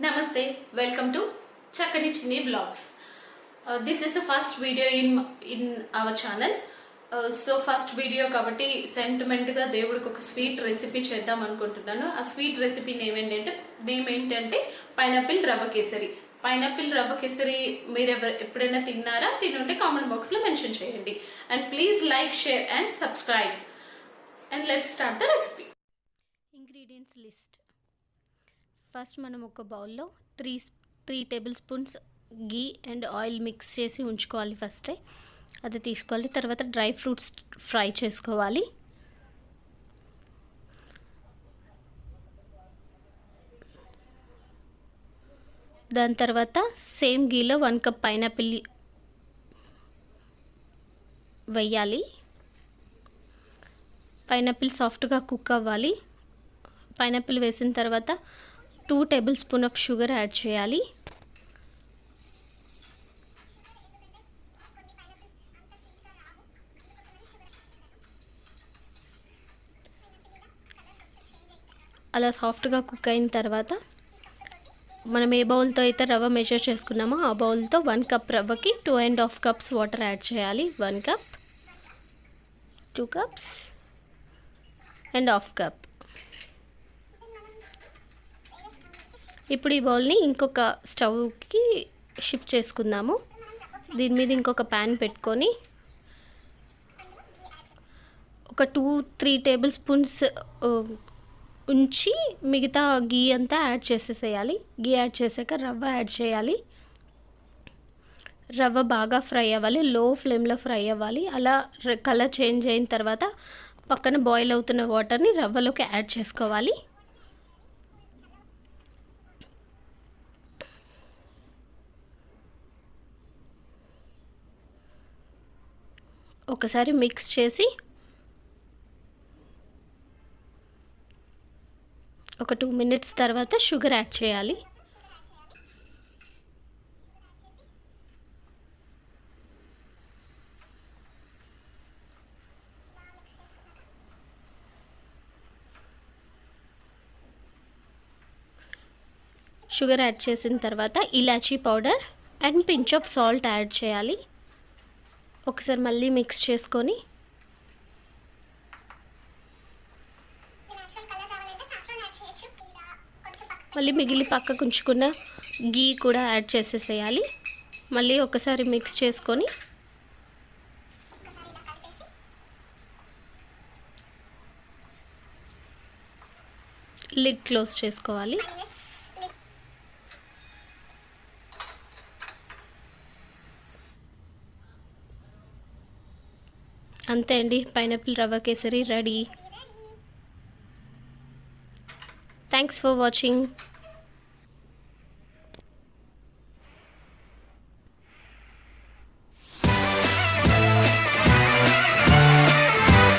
Namaste, welcome to Chakani Chinni Vlogs. This is the first video in our channel. So first video కాబట్టి sentiment గా దేవుడికి ఒక sweet recipe చేద్దాం అనుకుంటున్నాను. ఆ స్వీట్ రెసిపీ నేమ్ ఏంటంటే పైనాపిల్ రవ్వ కేసరి. పైనాపిల్ రవ్వ కేసరి మీరు ఎప్పుడైనా తిన్నారా? తినుంటే కామెంట్ బాక్స్ లో మెన్షన్ చేయండి. And please like, share and subscribe. And let's start the recipe. Ingredients list. First మనం ఒక బౌల్లో three table spoons ghee and oil mix చేసి ఉంచుకోవాలి. ఫస్టే అది తీసుకోవాలి. తర్వాత డ్రై ఫ్రూట్స్ ఫ్రై చేసుకోవాలి. దాని తర్వాత సేమ్ గీలో 1 కప్ పైనాపిల్ వేయాలి. పైనాపిల్ సాఫ్ట్గా కుక్ అవ్వాలి. పైనాపిల్ వేసిన తర్వాత 2 table spoon of sugar add చేయాలి. అలా సాఫ్ట్గా కుక్ అయిన తర్వాత మనం ఏ బౌల్తో అయితే రవ్వ మెజర్ చేసుకున్నామో ఆ బౌల్తో 1 కప్ రవ్వకి 2.5 కప్స్ వాటర్ యాడ్ చేయాలి. 1 cup, 2 cups and half cup. ఇప్పుడు ఈ బౌల్ని ఇంకొక స్టవ్కి షిఫ్ట్ చేసుకుందాము. దీని మీద ఇంకొక ప్యాన్ పెట్టుకొని ఒక 2-3 టేబుల్ స్పూన్స్ ఉంచి మిగతా గీ అంతా యాడ్ చేసేసేయాలి. గీ యాడ్ చేసాక రవ్వ యాడ్ చేయాలి. రవ్వ బాగా ఫ్రై అవ్వాలి, లో ఫ్లేమ్లో ఫ్రై అవ్వాలి. అలా కలర్ చేంజ్ అయిన తర్వాత పక్కన బాయిల్ అవుతున్న వాటర్ని రవ్వలోకి యాడ్ చేసుకోవాలి. ఒకసారి మిక్స్ చేసి ఒక 2 మినిట్స్ తర్వాత షుగర్ యాడ్ చేయాలి. షుగర్ యాడ్ చేసిన తర్వాత ఇలాచీ powder and pinch of salt add చేయాలి. ఒకసారి మళ్ళీ మిక్స్ చేసుకొని మళ్ళీ మిగిలి పక్కకు ఉంచుకున్న గీ కూడా యాడ్ చేసేసేయాలి. మళ్ళీ ఒకసారి మిక్స్ చేసుకొని లిడ్ క్లోజ్ చేసుకోవాలి. అంతే అండి, పైనాపిల్ రవ్వ kesari ready. Thanks for watching.